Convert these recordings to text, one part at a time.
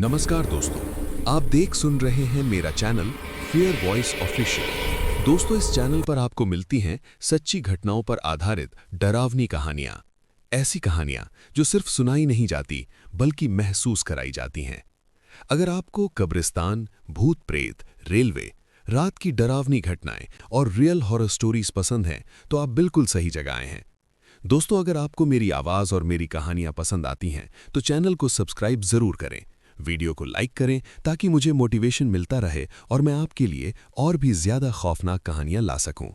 नमस्कार दोस्तों, आप देख सुन रहे हैं मेरा चैनल फेयर वॉइस ऑफिशियल। दोस्तों, इस चैनल पर आपको मिलती हैं सच्ची घटनाओं पर आधारित डरावनी कहानियां। ऐसी कहानियां जो सिर्फ सुनाई नहीं जाती बल्कि महसूस कराई जाती हैं। अगर आपको कब्रिस्तान, भूत प्रेत, रेलवे, रात की डरावनी घटनाएं और रियल हॉरर स्टोरीज पसंद हैं तो आप बिल्कुल सही जगह आए हैं। दोस्तों, अगर आपको मेरी आवाज़ और मेरी कहानियां पसंद आती हैं तो चैनल को सब्सक्राइब ज़रूर करें, वीडियो को लाइक करें ताकि मुझे मोटिवेशन मिलता रहे और मैं आपके लिए और भी ज़्यादा खौफनाक कहानियां ला सकूं।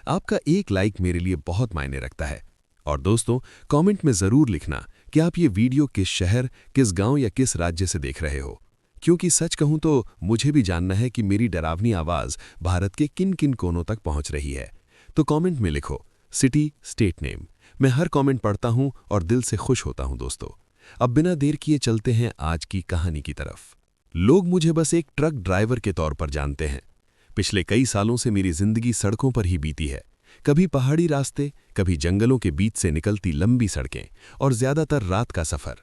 आपका एक लाइक मेरे लिए बहुत मायने रखता है। और दोस्तों, कमेंट में ज़रूर लिखना कि आप ये वीडियो किस शहर, किस गांव या किस राज्य से देख रहे हो, क्योंकि सच कहूं तो मुझे भी जानना है कि मेरी डरावनी आवाज़ भारत के किन किन कोनों तक पहुंच रही है। तो कमेंट में लिखो सिटी, स्टेट नेम। मैं हर कमेंट पढ़ता हूं और दिल से खुश होता हूं। दोस्तों, अब बिना देर किए चलते हैं आज की कहानी की तरफ। लोग मुझे बस एक ट्रक ड्राइवर के तौर पर जानते हैं। पिछले कई सालों से मेरी जिंदगी सड़कों पर ही बीती है। कभी पहाड़ी रास्ते, कभी जंगलों के बीच से निकलती लंबी सड़कें और ज्यादातर रात का सफर।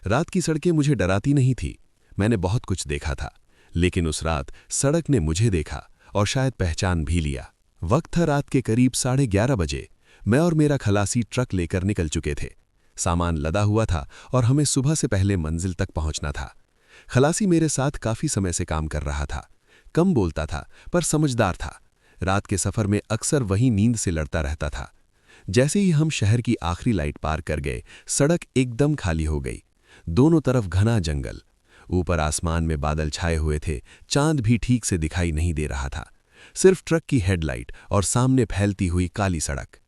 रात की सड़कें मुझे डराती नहीं थी। मैंने बहुत कुछ देखा था, लेकिन उस रात सड़क ने मुझे देखा और शायद पहचान भी लिया। वक्त था रात के करीब 11:30 बजे। मैं और मेरा खलासी ट्रक लेकर निकल चुके थे। सामान लदा हुआ था और हमें सुबह से पहले मंजिल तक पहुंचना था। खलासी मेरे साथ काफी समय से काम कर रहा था। कम बोलता था पर समझदार था। रात के सफर में अक्सर वही नींद से लड़ता रहता था। जैसे ही हम शहर की आखिरी लाइट पार कर गए, सड़क एकदम खाली हो गई। दोनों तरफ घना जंगल। ऊपर आसमान में बादल छाए हुए थे। चांद भी ठीक से दिखाई नहीं दे रहा था, सिर्फ ट्रक की हेडलाइट और सामने फैलती हुई काली सड़क।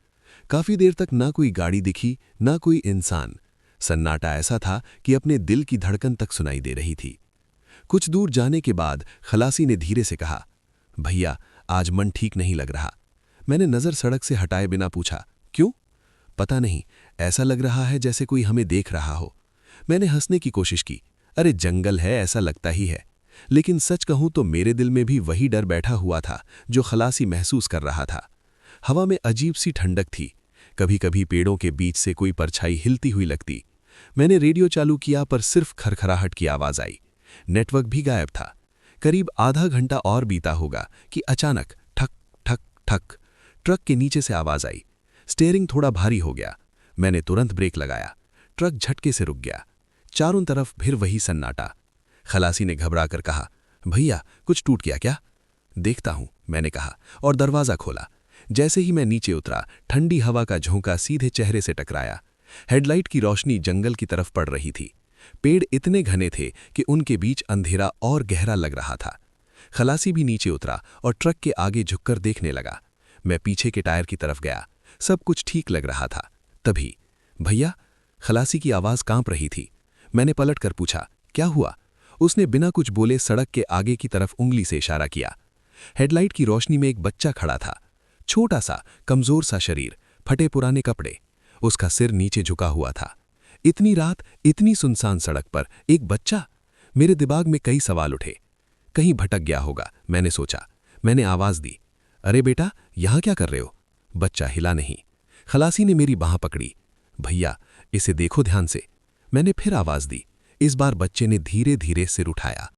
काफी देर तक ना कोई गाड़ी दिखी, ना कोई इंसान। सन्नाटा ऐसा था कि अपने दिल की धड़कन तक सुनाई दे रही थी। कुछ दूर जाने के बाद खलासी ने धीरे से कहा, भैया, आज मन ठीक नहीं लग रहा। मैंने नजर सड़क से हटाए बिना पूछा, क्यों? पता नहीं, ऐसा लग रहा है जैसे कोई हमें देख रहा हो। मैंने हंसने की कोशिश की, अरे जंगल है, ऐसा लगता ही है। लेकिन सच कहूं तो मेरे दिल में भी वही डर बैठा हुआ था जो खलासी महसूस कर रहा था। हवा में अजीब सी ठंडक थी। कभी कभी पेड़ों के बीच से कोई परछाई हिलती हुई लगती। मैंने रेडियो चालू किया पर सिर्फ खरखराहट की आवाज आई। नेटवर्क भी गायब था। करीब आधा घंटा और बीता होगा कि अचानक ठक ठक ठक ट्रक के नीचे से आवाज आई। स्टीयरिंग थोड़ा भारी हो गया। मैंने तुरंत ब्रेक लगाया। ट्रक झटके से रुक गया। चारों तरफ फिर वही सन्नाटा। खलासी ने घबरा कर कहा, भैया, कुछ टूट गया क्या? देखता हूं, मैंने कहा और दरवाजा खोला। जैसे ही मैं नीचे उतरा, ठंडी हवा का झोंका सीधे चेहरे से टकराया। हेडलाइट की रोशनी जंगल की तरफ पड़ रही थी। पेड़ इतने घने थे कि उनके बीच अंधेरा और गहरा लग रहा था। खलासी भी नीचे उतरा और ट्रक के आगे झुककर देखने लगा। मैं पीछे के टायर की तरफ गया। सब कुछ ठीक लग रहा था। तभी, भैया, खलासी की आवाज कांप रही थी। मैंने पलट कर पूछा, क्या हुआ? उसने बिना कुछ बोले सड़क के आगे की तरफ उंगली से इशारा किया। हेडलाइट की रोशनी में एक बच्चा खड़ा था। छोटा सा, कमजोर सा शरीर, फटे पुराने कपड़े। उसका सिर नीचे झुका हुआ था। इतनी रात, इतनी सुनसान सड़क पर एक बच्चा। मेरे दिमाग में कई सवाल उठे। कहीं भटक गया होगा, मैंने सोचा। मैंने आवाज दी, अरे बेटा, यहां क्या कर रहे हो? बच्चा हिला नहीं। खलासी ने मेरी बांह पकड़ी, भैया, इसे देखो ध्यान से। मैंने फिर आवाज दी। इस बार बच्चे ने धीरे धीरे सिर उठाया।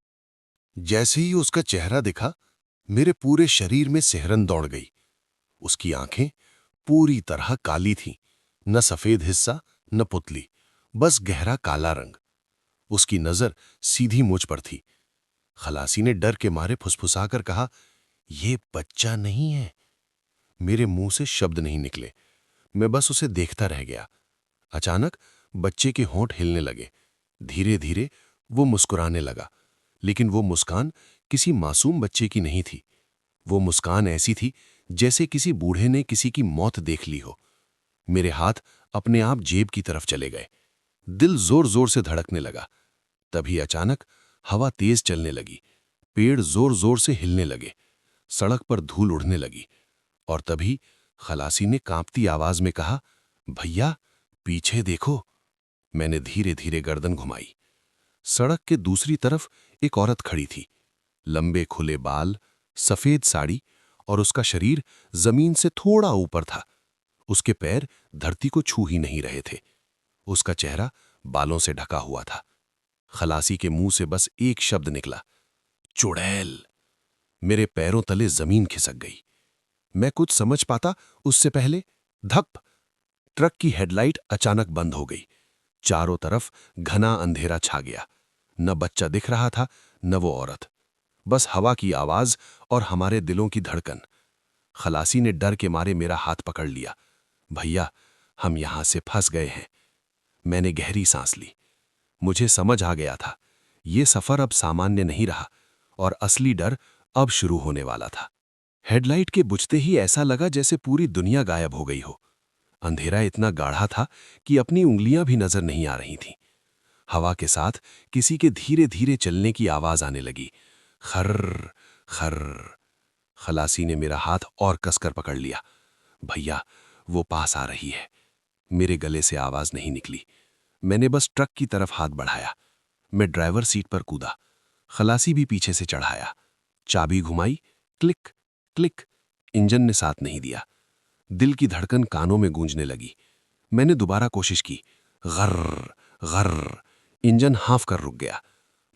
जैसे ही उसका चेहरा दिखा, मेरे पूरे शरीर में सिहरन दौड़ गई। उसकी आंखें पूरी तरह काली थीं, न सफेद हिस्सा न पुतली, बस गहरा काला रंग। उसकी नजर सीधी मुझ पर थी। खलासी ने डर के मारे फुसफुसाकर कहा, यह बच्चा नहीं है। मेरे मुंह से शब्द नहीं निकले। मैं बस उसे देखता रह गया। अचानक बच्चे के होंठ हिलने लगे। धीरे धीरे वो मुस्कुराने लगा, लेकिन वो मुस्कान किसी मासूम बच्चे की नहीं थी। वो मुस्कान ऐसी थी जैसे किसी बूढ़े ने किसी की मौत देख ली हो। मेरे हाथ अपने आप जेब की तरफ चले गए। दिल जोर जोर से धड़कने लगा। तभी अचानक हवा तेज चलने लगी। पेड़ जोर जोर से हिलने लगे। सड़क पर धूल उड़ने लगी। और तभी खलासी ने कांपती आवाज में कहा, भैया, पीछे देखो। मैंने धीरे धीरे गर्दन घुमाई। सड़क के दूसरी तरफ एक औरत खड़ी थी। लंबे खुले बाल, सफेद साड़ी और उसका शरीर जमीन से थोड़ा ऊपर था। उसके पैर धरती को छू ही नहीं रहे थे। उसका चेहरा बालों से ढका हुआ था। खलासी के मुंह से बस एक शब्द निकला, चुड़ैल। मेरे पैरों तले जमीन खिसक गई। मैं कुछ समझ पाता उससे पहले धप, ट्रक की हेडलाइट अचानक बंद हो गई। चारों तरफ घना अंधेरा छा गया। न बच्चा दिख रहा था, न वो औरत, बस हवा की आवाज और हमारे दिलों की धड़कन। खलासी ने डर के मारे मेरा हाथ पकड़ लिया। भैया, हम यहां से फंस गए हैं। मैंने गहरी सांस ली। मुझे समझ आ गया था, ये सफर अब सामान्य नहीं रहा और असली डर अब शुरू होने वाला था। हेडलाइट के बुझते ही ऐसा लगा जैसे पूरी दुनिया गायब हो गई हो। अंधेरा इतना गाढ़ा था कि अपनी उंगलियां भी नजर नहीं आ रही थीं। हवा के साथ किसी के धीरे धीरे चलने की आवाज आने लगी, खर्र खर्र। खलासी ने मेरा हाथ और कसकर पकड़ लिया। भैया, वो पास आ रही है। मेरे गले से आवाज नहीं निकली। मैंने बस ट्रक की तरफ हाथ बढ़ाया। मैं ड्राइवर सीट पर कूदा। खलासी भी पीछे से चढ़ाया। चाबी घुमाई, क्लिक क्लिक। इंजन ने साथ नहीं दिया। दिल की धड़कन कानों में गूंजने लगी। मैंने दोबारा कोशिश की, गर्र गर्र। इंजन हाफ कर रुक गया।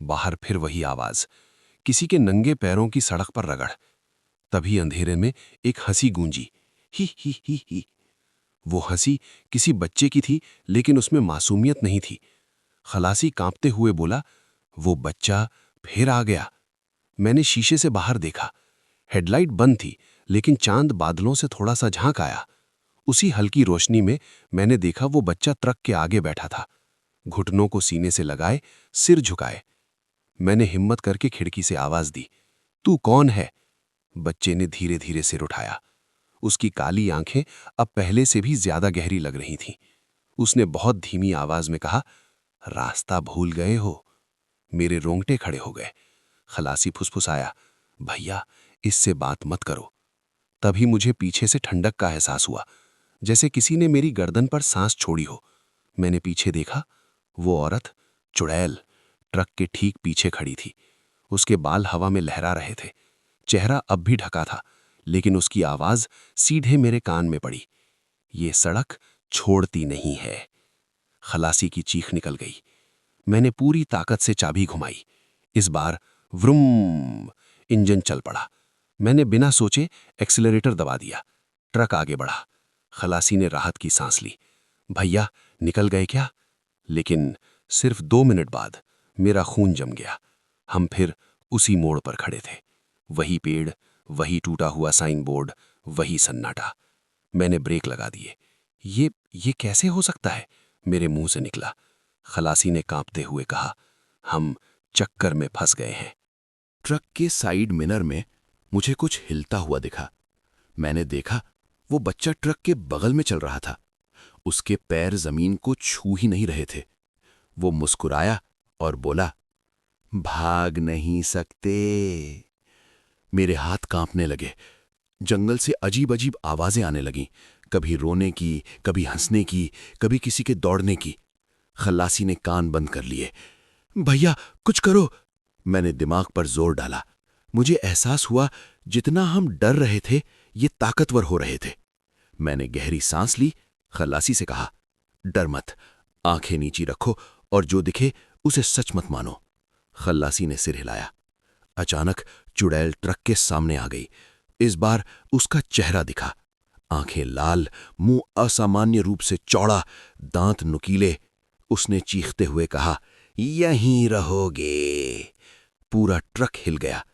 बाहर फिर वही आवाज, किसी के नंगे पैरों की सड़क पर रगड़। तभी अंधेरे में एक हंसी गूंजी, ही ही ही ही। वो हंसी किसी बच्चे की थी, लेकिन उसमें मासूमियत नहीं थी। खलासी कांपते हुए बोला, वो बच्चा फिर आ गया। मैंने शीशे से बाहर देखा। हेडलाइट बंद थी, लेकिन चांद बादलों से थोड़ा सा झांक आया। उसी हल्की रोशनी में मैंने देखा वो बच्चा ट्रक के आगे बैठा था, घुटनों को सीने से लगाए, सिर झुकाए। मैंने हिम्मत करके खिड़की से आवाज दी, तू कौन है? बच्चे ने धीरे धीरे सिर उठाया। उसकी काली आंखें अब पहले से भी ज्यादा गहरी लग रही थीं। उसने बहुत धीमी आवाज में कहा, रास्ता भूल गए हो? मेरे रोंगटे खड़े हो गए। खलासी फुसफुसाया, भैया, इससे बात मत करो। तभी मुझे पीछे से ठंडक का एहसास हुआ, जैसे किसी ने मेरी गर्दन पर सांस छोड़ी हो। मैंने पीछे देखा। वो औरत, चुड़ैल, ट्रक के ठीक पीछे खड़ी थी। उसके बाल हवा में लहरा रहे थे। चेहरा अब भी ढका था, लेकिन उसकी आवाज सीधे मेरे कान में पड़ी, ये सड़क छोड़ती नहीं है। खलासी की चीख निकल गई। मैंने पूरी ताकत से चाबी घुमाई। इस बार व्रुम, इंजन चल पड़ा। मैंने बिना सोचे एक्सीलरेटर दबा दिया। ट्रक आगे बढ़ा। खलासी ने राहत की सांस ली। भैया, निकल गए क्या? लेकिन सिर्फ 2 मिनट बाद मेरा खून जम गया। हम फिर उसी मोड़ पर खड़े थे। वही पेड़, वही टूटा हुआ साइन बोर्ड, वही सन्नाटा। मैंने ब्रेक लगा दिए। ये कैसे हो सकता है? मेरे मुंह से निकला। खलासी ने कांपते हुए कहा, हम चक्कर में फंस गए हैं। ट्रक के साइड मिरर में मुझे कुछ हिलता हुआ दिखा। मैंने देखा वो बच्चा ट्रक के बगल में चल रहा था। उसके पैर जमीन को छू ही नहीं रहे थे। वो मुस्कुराया और बोला, भाग नहीं सकते। मेरे हाथ कांपने लगे। जंगल से अजीब अजीब आवाजें आने लगीं, कभी रोने की, कभी हंसने की, कभी किसी के दौड़ने की। खलासी ने कान बंद कर लिए। भैया, कुछ करो। मैंने दिमाग पर जोर डाला। मुझे एहसास हुआ जितना हम डर रहे थे, ये ताकतवर हो रहे थे। मैंने गहरी सांस ली। खलासी से कहा, डर मत, आंखें नीची रखो और जो दिखे उसे सच मत मानो। खलासी ने सिर हिलाया। अचानक चुड़ैल ट्रक के सामने आ गई। इस बार उसका चेहरा दिखा, आंखें लाल, मुंह असामान्य रूप से चौड़ा, दांत नुकीले। उसने चीखते हुए कहा, यहीं रहोगे। पूरा ट्रक हिल गया।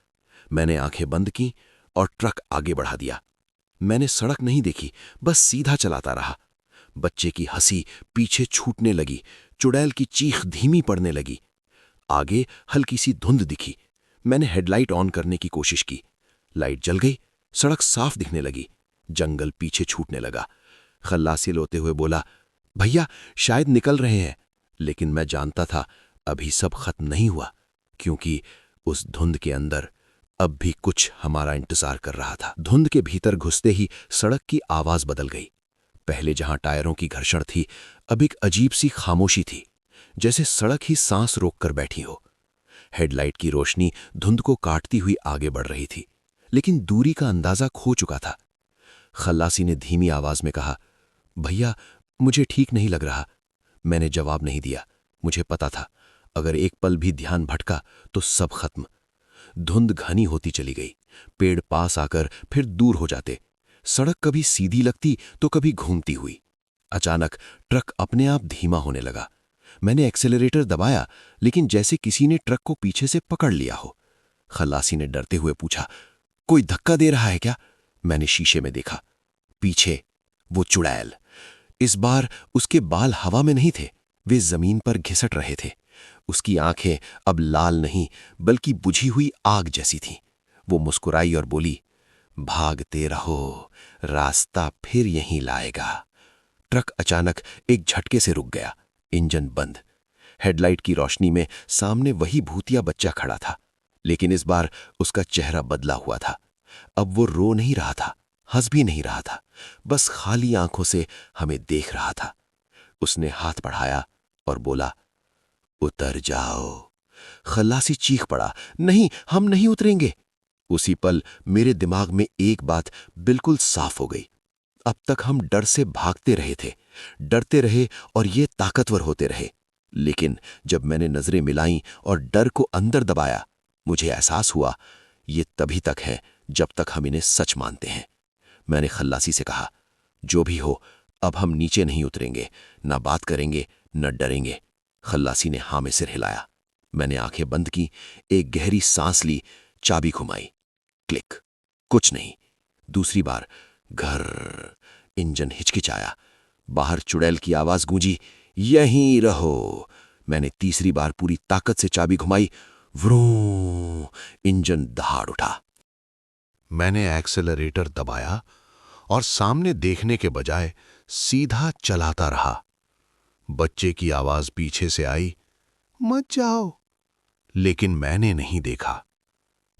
मैंने आंखें बंद की और ट्रक आगे बढ़ा दिया। मैंने सड़क नहीं देखी, बस सीधा चलाता रहा। बच्चे की हंसी पीछे छूटने लगी। चुड़ैल की चीख धीमी पड़ने लगी। आगे हल्की सी धुंध दिखी। मैंने हेडलाइट ऑन करने की कोशिश की। लाइट जल गई। सड़क साफ दिखने लगी। जंगल पीछे छूटने लगा। खलासी रोते हुए बोला, भैया, शायद निकल रहे हैं। लेकिन मैं जानता था अभी सब खत्म नहीं हुआ, क्योंकि उस धुंध के अंदर अब भी कुछ हमारा इंतजार कर रहा था। धुंध के भीतर घुसते ही सड़क की आवाज बदल गई। पहले जहां टायरों की घर्षण थी, अब एक अजीब सी खामोशी थी, जैसे सड़क ही सांस रोककर बैठी हो। हेडलाइट की रोशनी धुंध को काटती हुई आगे बढ़ रही थी, लेकिन दूरी का अंदाजा खो चुका था। खलासी ने धीमी आवाज में कहा, भैया, मुझे ठीक नहीं लग रहा। मैंने जवाब नहीं दिया। मुझे पता था अगर एक पल भी ध्यान भटका तो सब खत्म। धुंध घनी होती चली गई। पेड़ पास आकर फिर दूर हो जाते। सड़क कभी सीधी लगती तो कभी घूमती हुई। अचानक ट्रक अपने आप धीमा होने लगा। मैंने एक्सेलरेटर दबाया, लेकिन जैसे किसी ने ट्रक को पीछे से पकड़ लिया हो। खलासी ने डरते हुए पूछा, कोई धक्का दे रहा है क्या? मैंने शीशे में देखा। पीछे वो चुड़ैल। इस बार उसके बाल हवा में नहीं थे, वे जमीन पर घिसट रहे थे। उसकी आंखें अब लाल नहीं बल्कि बुझी हुई आग जैसी थीं। वो मुस्कुराई और बोली, भागते रहो, रास्ता फिर यहीं लाएगा। ट्रक अचानक एक झटके से रुक गया। इंजन बंद। हेडलाइट की रोशनी में सामने वही भूतिया बच्चा खड़ा था, लेकिन इस बार उसका चेहरा बदला हुआ था। अब वो रो नहीं रहा था, हंस भी नहीं रहा था, बस खाली आंखों से हमें देख रहा था। उसने हाथ बढ़ाया और बोला, उतर जाओ। खलासी चीख पड़ा, नहीं, हम नहीं उतरेंगे। उसी पल मेरे दिमाग में एक बात बिल्कुल साफ हो गई। अब तक हम डर से भागते रहे थे, डरते रहे और ये ताकतवर होते रहे। लेकिन जब मैंने नजरें मिलाईं और डर को अंदर दबाया, मुझे एहसास हुआ ये तभी तक है जब तक हम इन्हें सच मानते हैं। मैंने खल्लासी से कहा, जो भी हो, अब हम नीचे नहीं उतरेंगे, ना बात करेंगे, न डरेंगे। खल्लासी ने हाँ में सिर हिलाया। मैंने आंखें बंद की, एक गहरी सांस ली, चाबी घुमाई। क्लिक, कुछ नहीं। दूसरी बार, घर। इंजन हिचकिचाया। बाहर चुड़ैल की आवाज गूंजी, यहीं रहो। मैंने तीसरी बार पूरी ताकत से चाबी घुमाई। व्रूं, इंजन दहाड़ उठा। मैंने एक्सेलरेटर दबाया और सामने देखने के बजाय सीधा चलाता रहा। बच्चे की आवाज पीछे से आई, मत जाओ। लेकिन मैंने नहीं देखा।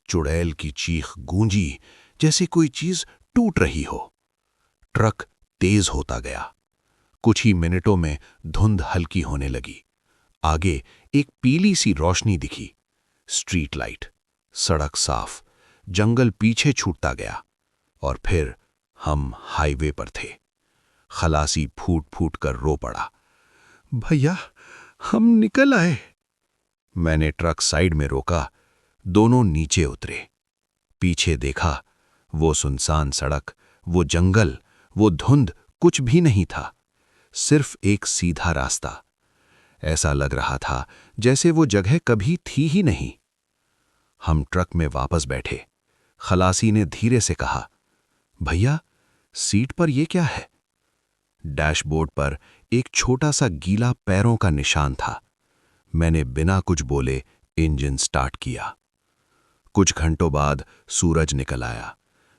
चुड़ैल की चीख गूंजी जैसे कोई चीज टूट रही हो। ट्रक तेज होता गया। कुछ ही मिनटों में धुंध हल्की होने लगी। आगे एक पीली सी रोशनी दिखी। स्ट्रीट लाइट, सड़क साफ, जंगल पीछे छूटता गया और फिर हम हाईवे पर थे। खलासी फूट फूट कर रो पड़ा, भैया, हम निकल आए। मैंने ट्रक साइड में रोका। दोनों नीचे उतरे। पीछे देखा, वो सुनसान सड़क, वो जंगल, वो धुंध, कुछ भी नहीं था। सिर्फ एक सीधा रास्ता। ऐसा लग रहा था जैसे वो जगह कभी थी ही नहीं। हम ट्रक में वापस बैठे। खलासी ने धीरे से कहा, भैया, सीट पर ये क्या है? डैशबोर्ड पर एक छोटा सा गीला पैरों का निशान था। मैंने बिना कुछ बोले इंजन स्टार्ट किया। कुछ घंटों बाद सूरज निकल आया।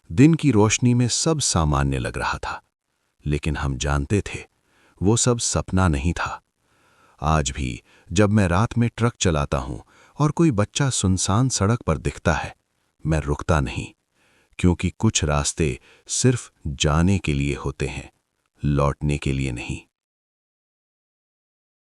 दिन की रोशनी में सब सामान्य लग रहा था, लेकिन हम जानते थे वो सब सपना नहीं था। आज भी जब मैं रात में ट्रक चलाता हूं और कोई बच्चा सुनसान सड़क पर दिखता है, मैं रुकता नहीं, क्योंकि कुछ रास्ते सिर्फ जाने के लिए होते हैं, लौटने के लिए नहीं।